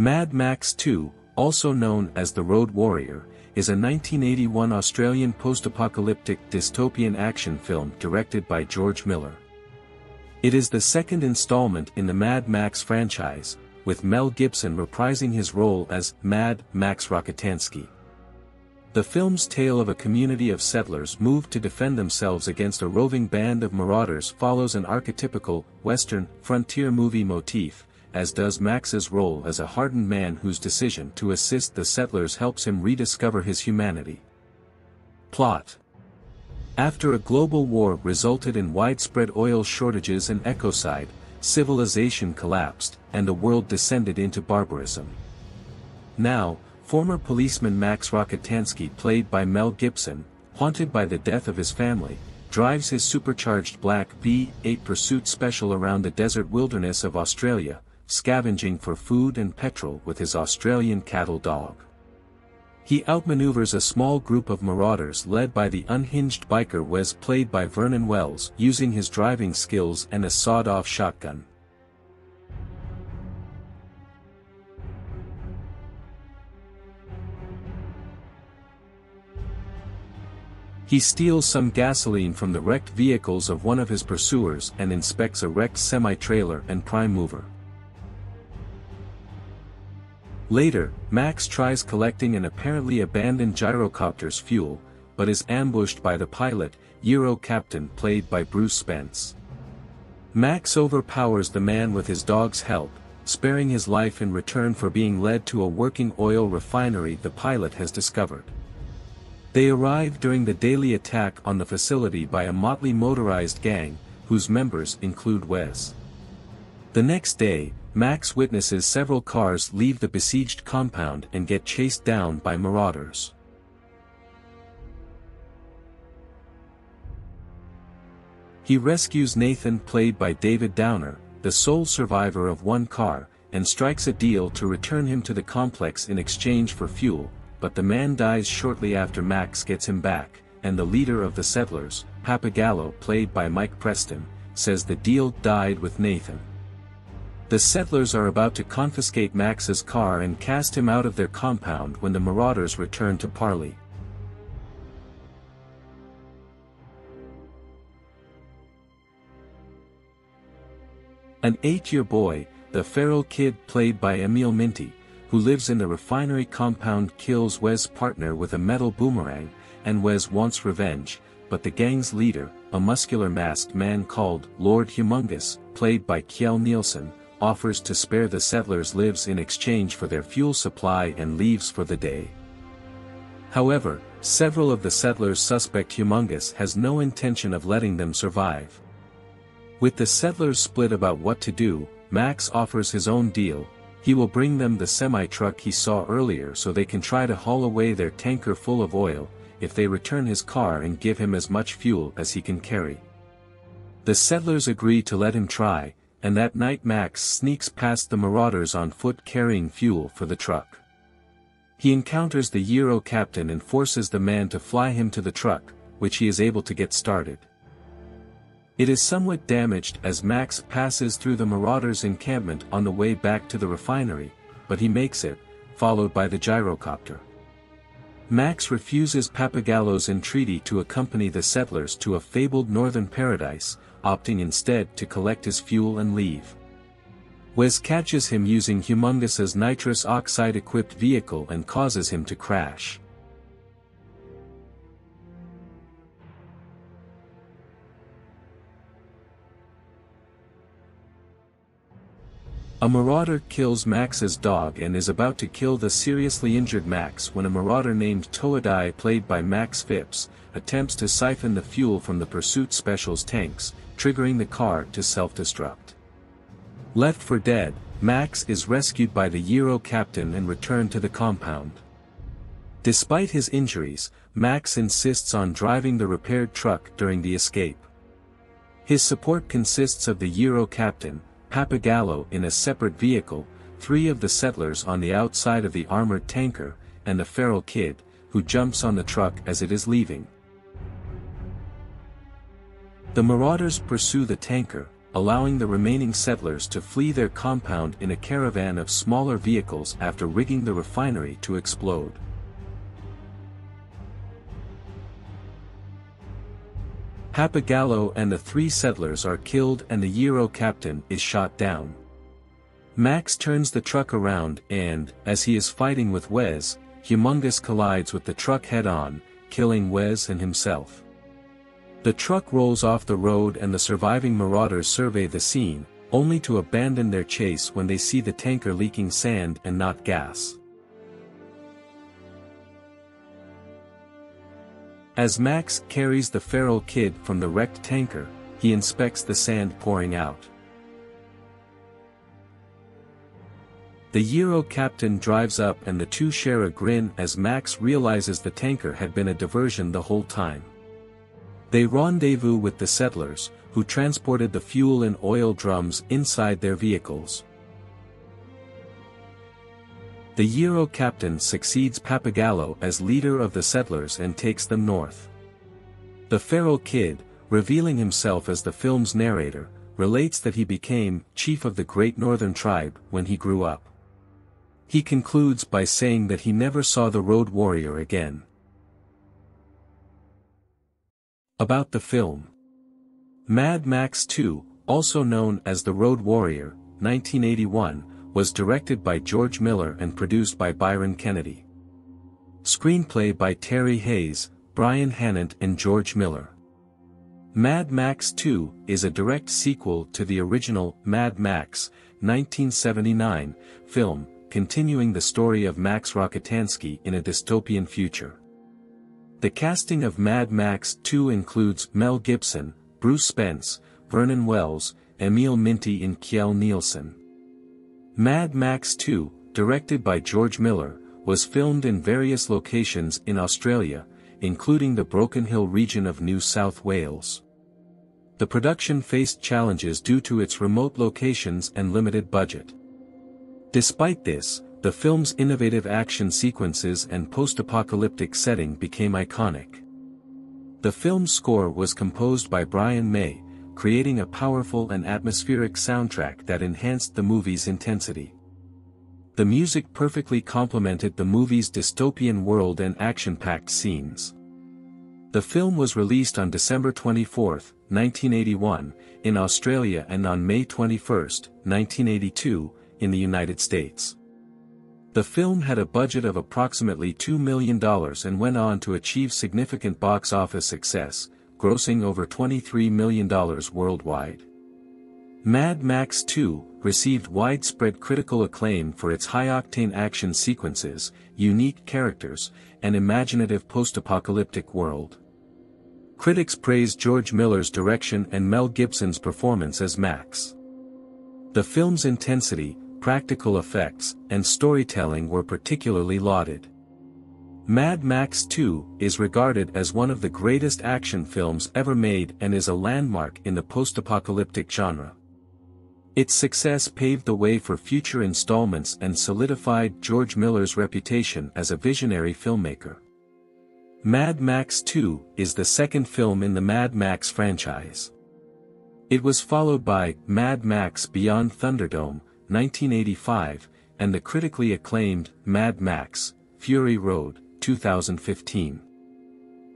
Mad Max 2, also known as The Road Warrior, is a 1981 Australian post-apocalyptic dystopian action film directed by George Miller. It is the second installment in the Mad Max franchise, with Mel Gibson reprising his role as Mad Max Rockatansky. The film's tale of a community of settlers moved to defend themselves against a roving band of marauders follows an archetypical, Western, frontier movie motif, as does Max's role as a hardened man whose decision to assist the settlers helps him rediscover his humanity. Plot: after a global war resulted in widespread oil shortages and ecocide, civilization collapsed, and the world descended into barbarism. Now, former policeman Max Rockatansky, played by Mel Gibson, haunted by the death of his family, drives his supercharged black V8 pursuit special around the desert wilderness of Australia, scavenging for food and petrol with his Australian cattle dog. He outmaneuvers a small group of marauders led by the unhinged biker Wes, played by Vernon Wells, using his driving skills and a sawed-off shotgun. He steals some gasoline from the wrecked vehicles of one of his pursuers and inspects a wrecked semi-trailer and prime mover. Later, Max tries collecting an apparently abandoned gyrocopter's fuel, but is ambushed by the pilot, Euro Captain, played by Bruce Spence. Max overpowers the man with his dog's help, sparing his life in return for being led to a working oil refinery the pilot has discovered. They arrive during the daily attack on the facility by a motley motorized gang, whose members include Wes. The next day, Max witnesses several cars leave the besieged compound and get chased down by marauders. He rescues Nathan, played by David Downer, the sole survivor of one car, and strikes a deal to return him to the complex in exchange for fuel, but the man dies shortly after Max gets him back, and the leader of the settlers, Papagallo, played by Mike Preston, says the deal died with Nathan. The settlers are about to confiscate Max's car and cast him out of their compound when the marauders return to parley. An 8-year boy, the feral kid played by Emil Minty, who lives in the refinery compound, kills Wes' partner with a metal boomerang, and Wes wants revenge, but the gang's leader, a muscular masked man called Lord Humongous, played by Kjell Nielsen, offers to spare the settlers' lives in exchange for their fuel supply and leaves for the day. However, several of the settlers suspect Humongous has no intention of letting them survive. With the settlers split about what to do, Max offers his own deal. He will bring them the semi-truck he saw earlier so they can try to haul away their tanker full of oil, if they return his car and give him as much fuel as he can carry. The settlers agree to let him try, and that night Max sneaks past the marauders on foot carrying fuel for the truck. He encounters the Euro Captain and forces the man to fly him to the truck, which he is able to get started. It is somewhat damaged as Max passes through the marauders' encampment on the way back to the refinery, but he makes it, followed by the gyrocopter. Max refuses Papagallo's entreaty to accompany the settlers to a fabled northern paradise, opting instead to collect his fuel and leave. Wes catches him using Humongous's nitrous oxide-equipped vehicle and causes him to crash. A marauder kills Max's dog and is about to kill the seriously injured Max when a marauder named Toadai, played by Max Phipps, attempts to siphon the fuel from the Pursuit Special's tanks, triggering the car to self-destruct. Left for dead, Max is rescued by the Euro Captain and returned to the compound. Despite his injuries, Max insists on driving the repaired truck during the escape. His support consists of the Euro Captain, Papagallo in a separate vehicle, 3 of the settlers on the outside of the armored tanker, and the feral kid, who jumps on the truck as it is leaving. The marauders pursue the tanker, allowing the remaining settlers to flee their compound in a caravan of smaller vehicles after rigging the refinery to explode. Pappagallo and the 3 settlers are killed and the Euro captain is shot down. Max turns the truck around and, as he is fighting with Wes, Humongous collides with the truck head-on, killing Wes and himself. The truck rolls off the road and the surviving marauders survey the scene, only to abandon their chase when they see the tanker leaking sand and not gas. As Max carries the feral kid from the wrecked tanker, he inspects the sand pouring out. The Euro captain drives up and the two share a grin as Max realizes the tanker had been a diversion the whole time. They rendezvous with the settlers, who transported the fuel and oil drums inside their vehicles. The Euro captain succeeds Pappagallo as leader of the settlers and takes them north. The feral kid, revealing himself as the film's narrator, relates that he became chief of the Great Northern Tribe when he grew up. He concludes by saying that he never saw the Road Warrior again. About the film. Mad Max 2, also known as The Road Warrior, 1981, was directed by George Miller and produced by Byron Kennedy. Screenplay by Terry Hayes, Brian Hannant and George Miller. Mad Max 2 is a direct sequel to the original Mad Max, 1979, film, continuing the story of Max Rokitansky in a dystopian future. The casting of Mad Max 2 includes Mel Gibson, Bruce Spence, Vernon Wells, Emil Minty and Kjell Nielsen. Mad Max 2, directed by George Miller, was filmed in various locations in Australia, including the Broken Hill region of New South Wales. The production faced challenges due to its remote locations and limited budget. Despite this, the film's innovative action sequences and post-apocalyptic setting became iconic. The film's score was composed by Brian May, creating a powerful and atmospheric soundtrack that enhanced the movie's intensity. The music perfectly complemented the movie's dystopian world and action-packed scenes. The film was released on December 24, 1981, in Australia and on May 21, 1982, in the United States. The film had a budget of approximately $2 million and went on to achieve significant box office success, grossing over $23 million worldwide. Mad Max 2 received widespread critical acclaim for its high-octane action sequences, unique characters, and imaginative post-apocalyptic world. Critics praised George Miller's direction and Mel Gibson's performance as Max. The film's intensity, practical effects, and storytelling were particularly lauded. Mad Max 2 is regarded as one of the greatest action films ever made and is a landmark in the post-apocalyptic genre. Its success paved the way for future installments and solidified George Miller's reputation as a visionary filmmaker. Mad Max 2 is the second film in the Mad Max franchise. It was followed by Mad Max Beyond Thunderdome, 1985, and the critically acclaimed Mad Max, Fury Road, 2015.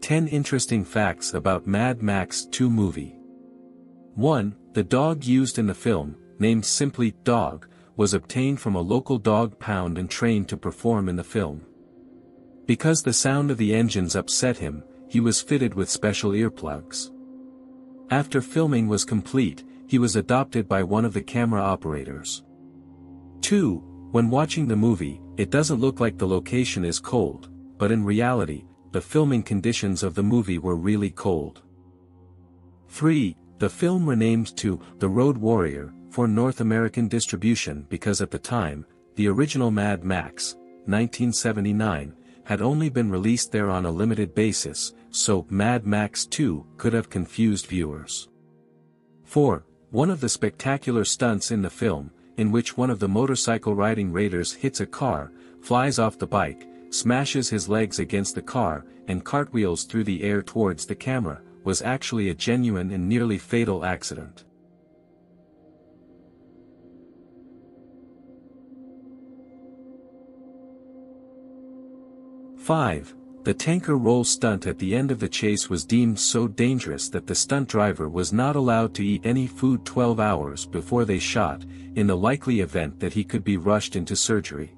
10 interesting facts about Mad Max 2 movie. 1. The dog used in the film, named simply Dog, was obtained from a local dog pound and trained to perform in the film. Because the sound of the engines upset him, he was fitted with special earplugs. After filming was complete, he was adopted by one of the camera operators. 2. When watching the movie, it doesn't look like the location is cold, but in reality, the filming conditions of the movie were really cold. 3. The film renamed to The Road Warrior for North American distribution because at the time, the original Mad Max, 1979, had only been released there on a limited basis, so Mad Max 2 could have confused viewers. 4. One of the spectacular stunts in the film, in which one of the motorcycle-riding raiders hits a car, flies off the bike, smashes his legs against the car, and cartwheels through the air towards the camera, was actually a genuine and nearly fatal accident. 5. The tanker roll stunt at the end of the chase was deemed so dangerous that the stunt driver was not allowed to eat any food 12 hours before they shot, in the likely event that he could be rushed into surgery.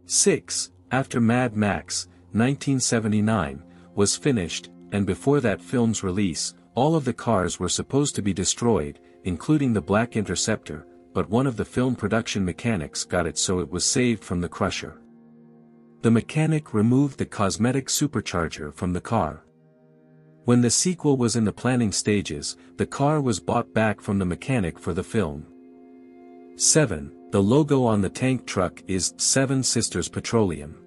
6. After Mad Max, 1979, was finished, and before that film's release, all of the cars were supposed to be destroyed, including the Black Interceptor, but one of the film production mechanics got it so it was saved from the crusher. The mechanic removed the cosmetic supercharger from the car. When the sequel was in the planning stages, the car was bought back from the mechanic for the film. 7. The logo on the tank truck is Seven Sisters Petroleum.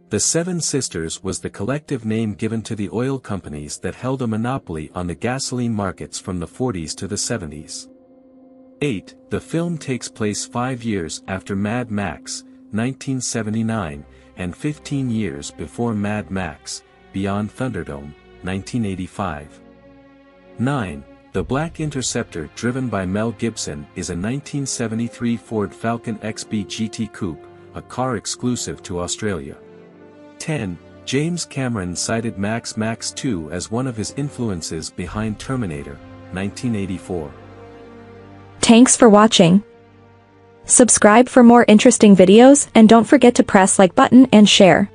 The Seven Sisters was the collective name given to the oil companies that held a monopoly on the gasoline markets from the 40s to the 70s. 8. The film takes place 5 years after Mad Max, 1979, and 15 years before Mad Max, Beyond Thunderdome, 1985. 9. The Black Interceptor driven by Mel Gibson is a 1973 Ford Falcon XB GT Coupe, a car exclusive to Australia. 10. James Cameron cited Max 2 as one of his influences behind Terminator, 1984. Thanks for watching. Subscribe for more interesting videos and don't forget to press like button and share.